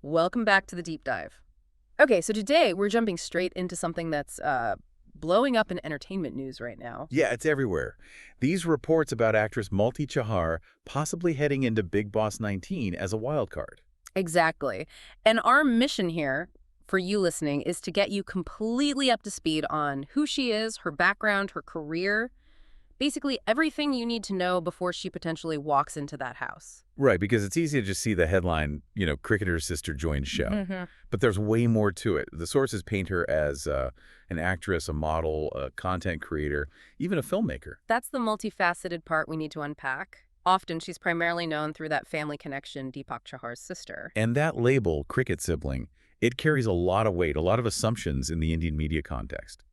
Welcome back to the deep dive. Okay, so today we're jumping straight into something that's blowing up in entertainment news right now. Yeah, it's everywhere. These reports about actress Malti Chahar possibly heading into Big Boss 19 as a wild card. Exactly. And our mission here, for you listening, is to get you completely up to speed on who she is, her background, her career, basically everything you need to know before she potentially walks into that house. Right, because it's easy to just see the headline, cricketer's sister joins show. But there's way more to it. The sources paint her as an actress, a model, a content creator, even a filmmaker. That's the multifaceted part we need to unpack. Often she's primarily known through that family connection, Deepak Chahar's sister. And that label, cricket sibling, it carries a lot of weight, a lot of assumptions in the Indian media context.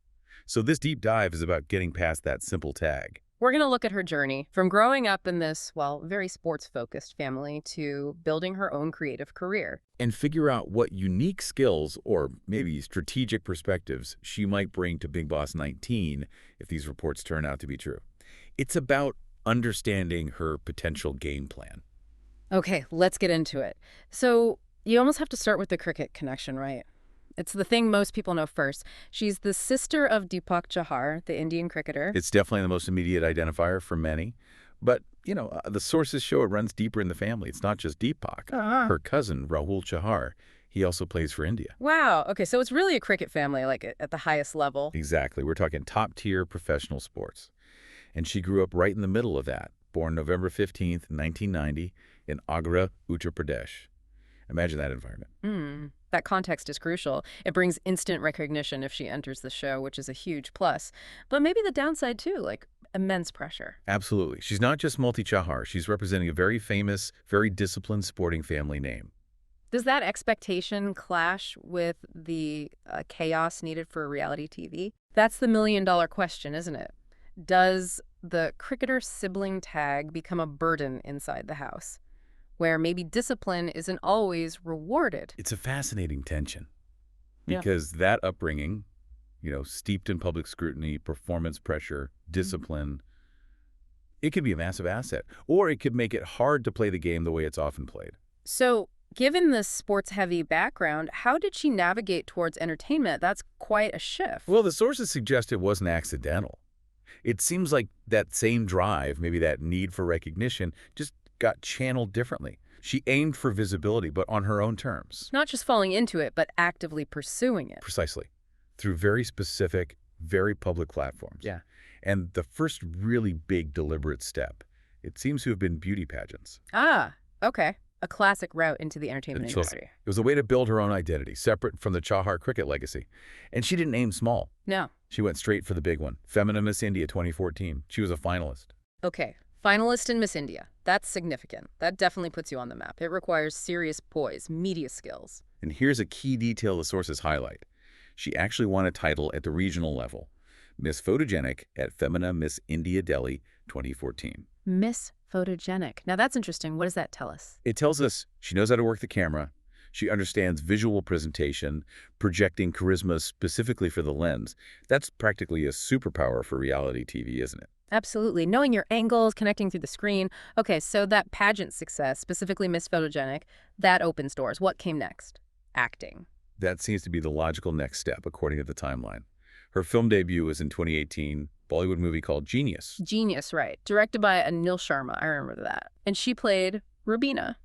So this deep dive is about getting past that simple tag. We're going to look at her journey from growing up in this, well, very sports-focused family to building her own creative career. And figure out what unique skills or maybe strategic perspectives she might bring to Big Boss 19 if these reports turn out to be true. It's about understanding her potential game plan. Okay, let's get into it. So you almost have to start with the cricket connection, right? It's the thing most people know first. She's the sister of Deepak Chahar, the Indian cricketer. It's definitely the most immediate identifier for many. But, the sources show it runs deeper in the family. It's not just Deepak. Her cousin, Rahul Chahar, he also plays for India. Wow. Okay, so it's really a cricket family, like at the highest level. Exactly. We're talking top-tier professional sports. And she grew up right in the middle of that, born November 15th, 1990, in Agra, Uttar Pradesh. Imagine that environment. That context is crucial. It brings instant recognition if she enters the show, which is a huge plus. But maybe the downside, too, like immense pressure. Absolutely. She's not just Malti Chahar. She's representing a very famous, very disciplined sporting family name. Does that expectation clash with the chaos needed for reality TV? That's the million-dollar question, isn't it? Does the cricketer sibling tag become a burden inside the house, where maybe discipline isn't always rewarded? It's a fascinating tension because that upbringing, steeped in public scrutiny, performance pressure, discipline, it could be a massive asset, or it could make it hard to play the game the way it's often played. So, given this sports-heavy background, how did she navigate towards entertainment? That's quite a shift. Well, the sources suggest it wasn't accidental. It seems like that same drive, maybe that need for recognition, just got channeled differently. She aimed for visibility, but on her own terms. Not just falling into it, but actively pursuing it. Precisely. Through very specific, very public platforms. Yeah. And the first really big deliberate step, it seems to have been beauty pageants. Ah, okay. A classic route into the entertainment industry. It was a way to build her own identity, separate from the Chahar cricket legacy. And she didn't aim small. No. She went straight for the big one. Femina Miss India 2014. She was a finalist. Okay. Finalist in Miss India. That's significant. That definitely puts you on the map. It requires serious poise, media skills. And here's a key detail the sources highlight. She actually won a title at the regional level. Miss Photogenic at Femina Miss India Delhi 2014. Miss Photogenic. Now that's interesting. What does that tell us? It tells us she knows how to work the camera. She understands visual presentation, projecting charisma specifically for the lens. That's practically a superpower for reality TV, isn't it? Absolutely. Knowing your angles, connecting through the screen. Okay, so that pageant success, specifically Miss Photogenic, that opens doors. What came next? Acting. That seems to be the logical next step, according to the timeline. Her film debut was in 2018, Bollywood movie called Genius. Genius, right. Directed by Anil Sharma. I remember that. And she played Rubina.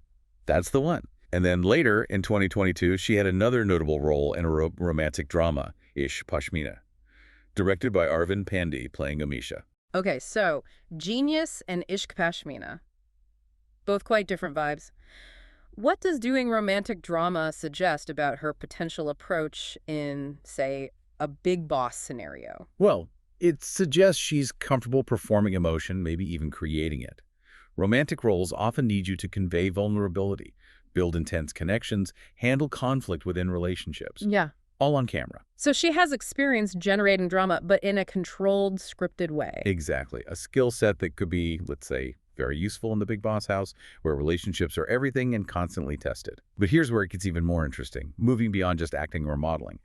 That's the one. And then later, in 2022, she had another notable role in a romantic drama, Ish Pashmina, directed by Arvind Pandey, playing Amisha. Okay, so Genius and Ishq Pashmina. Both quite different vibes. What does doing romantic drama suggest about her potential approach in, say, a Big Boss scenario? Well, it suggests she's comfortable performing emotion, maybe even creating it. Romantic roles often need you to convey vulnerability, build intense connections, handle conflict within relationships. Yeah. All on camera. So she has experience generating drama, but in a controlled, scripted way. Exactly. A skill set that could be, let's say, very useful in the Big Boss house, where relationships are everything and constantly tested. But here's where it gets even more interesting, moving beyond just acting or modeling.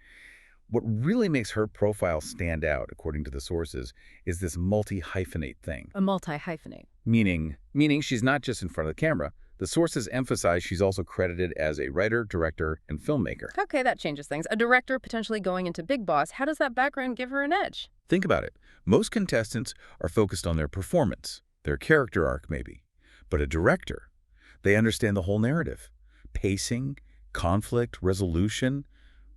What really makes her profile stand out, according to the sources, is this multi-hyphenate thing. A multi-hyphenate. Meaning she's not just in front of the camera, The sources emphasize she's also credited as a writer, director, and filmmaker. Okay, that changes things. A director potentially going into Big Boss, how does that background give her an edge? Think about it. Most contestants are focused on their performance, their character arc maybe. But a director, they understand the whole narrative. Pacing, conflict, resolution,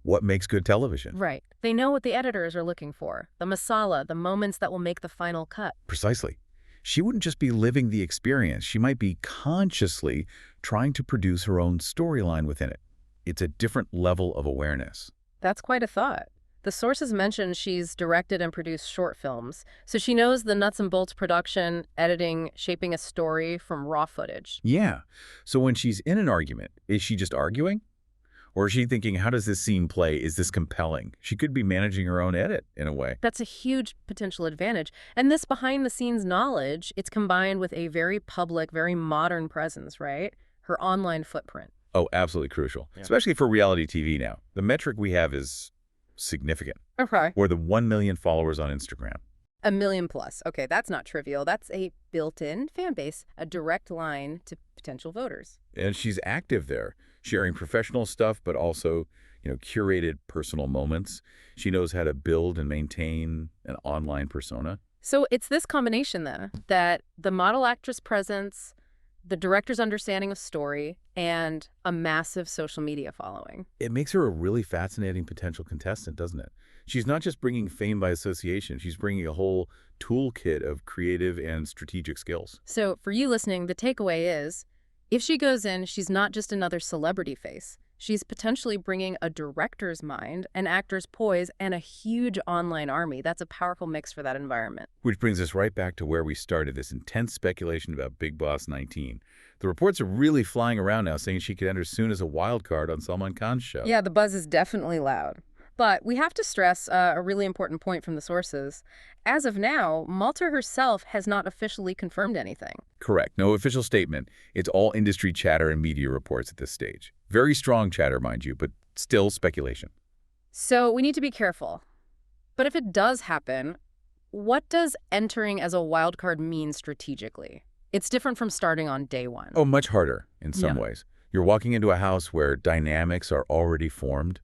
what makes good television. Right. They know what the editors are looking for. The masala, the moments that will make the final cut. Precisely. She wouldn't just be living the experience. She might be consciously trying to produce her own storyline within it. It's a different level of awareness. That's quite a thought. The sources mention she's directed and produced short films, so she knows the nuts and bolts production, editing, shaping a story from raw footage. Yeah. So when she's in an argument, is she just arguing? Or is she thinking, how does this scene play? Is this compelling? She could be managing her own edit, in a way. That's a huge potential advantage. And this behind-the-scenes knowledge, it's combined with a very public, very modern presence, right? Her online footprint. Oh, absolutely crucial. Yeah. Especially for reality TV now. The metric we have is significant. Okay. Or the 1 million followers on Instagram. 1 million plus. Okay, that's not trivial. That's a built-in fan base, a direct line to potential voters. And she's active there, sharing professional stuff, but also, curated personal moments. She knows how to build and maintain an online persona. So it's this combination, then, that the model actress presence, the director's understanding of story, and a massive social media following. It makes her a really fascinating potential contestant, doesn't it? She's not just bringing fame by association. She's bringing a whole toolkit of creative and strategic skills. So for you listening, the takeaway is, if she goes in, she's not just another celebrity face. She's potentially bringing a director's mind, an actor's poise, and a huge online army. That's a powerful mix for that environment. Which brings us right back to where we started, this intense speculation about Big Boss 19. The reports are really flying around now saying she could enter soon as a wild card on Salman Khan's show. Yeah, the buzz is definitely loud. But we have to stress a really important point from the sources. As of now, Malta herself has not officially confirmed anything. Correct. No official statement. It's all industry chatter and media reports at this stage. Very strong chatter, mind you, but still speculation. So we need to be careful. But if it does happen, what does entering as a wild card mean strategically? It's different from starting on day one. Oh, much harder in some ways. You're walking into a house where dynamics are already formed.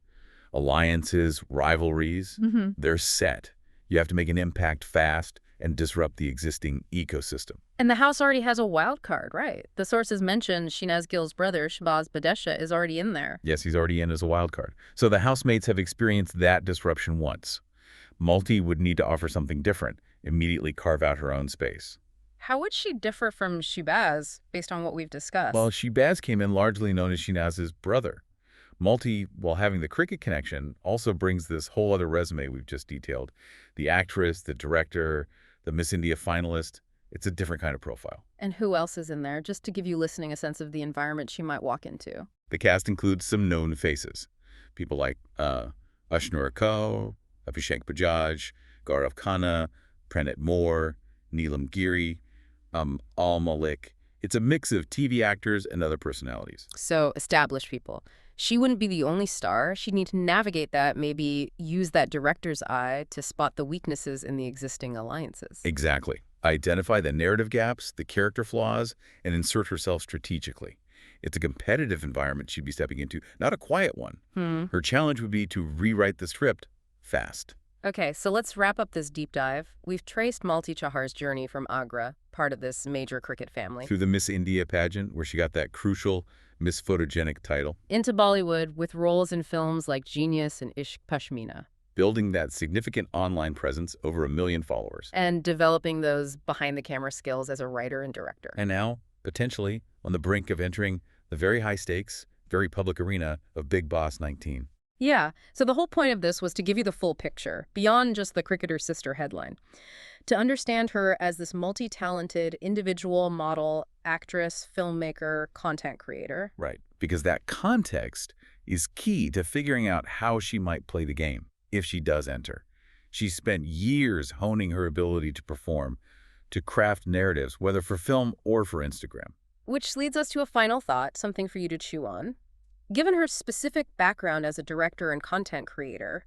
Alliances, rivalries, they're set. You have to make an impact fast and disrupt the existing ecosystem. And the house already has a wild card, right? The sources mentioned Shinaz Gill's brother, Shehbaz Badesha, is already in there. Yes, he's already in as a wild card. So the housemates have experienced that disruption once. Malti would need to offer something different, immediately carve out her own space. How would she differ from Shehbaz, based on what we've discussed? Well, Shehbaz came in largely known as Shinaz's brother. Malti, while having the cricket connection, also brings this whole other resume we've just detailed. The actress, the director, the Miss India finalist. It's a different kind of profile. And who else is in there, just to give you listening a sense of the environment she might walk into? The cast includes some known faces. People like Ashnoor Kaur, Abhishek Bajaj, Gaurav Khanna, Pranit Moore, Neelam Giri, Amaal Mallik. It's a mix of TV actors and other personalities. So established people. She wouldn't be the only star. She'd need to navigate that, maybe use that director's eye to spot the weaknesses in the existing alliances. Exactly. Identify the narrative gaps, the character flaws, and insert herself strategically. It's a competitive environment she'd be stepping into, not a quiet one. Her challenge would be to rewrite the script fast. Okay, so let's wrap up this deep dive. We've traced Malti Chahar's journey from Agra, part of this major cricket family, Through the Miss India pageant, where she got that crucial Miss Photogenic title, into Bollywood with roles in films like Genius and Ishq Pashmina, building that significant online presence, over 1 million followers. and developing those behind-the-camera skills as a writer and director. And now, potentially, on the brink of entering the very high-stakes, very public arena of Big Boss 19. Yeah, so the whole point of this was to give you the full picture, beyond just the cricketer's sister headline. To understand her as this multi-talented individual, model, actress, filmmaker, content creator. Right, because that context is key to figuring out how she might play the game, if she does enter. She's spent years honing her ability to perform, to craft narratives, whether for film or for Instagram. Which leads us to a final thought, something for you to chew on. Given her specific background as a director and content creator,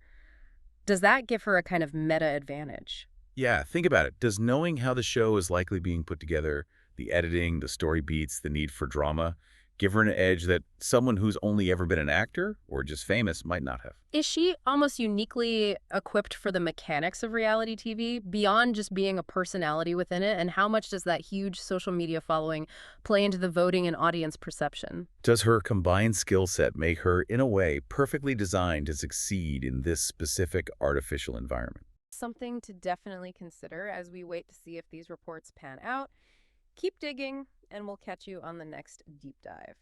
does that give her a kind of meta advantage? Yeah, think about it. Does knowing how the show is likely being put together The editing, the story beats, the need for drama give her an edge that someone who's only ever been an actor or just famous might not have. Is she almost uniquely equipped for the mechanics of reality TV beyond just being a personality within it? And how much does that huge social media following play into the voting and audience perception? Does her combined skill set make her, in a way, perfectly designed to succeed in this specific artificial environment? Something to definitely consider as we wait to see if these reports pan out. Keep digging, and we'll catch you on the next deep dive.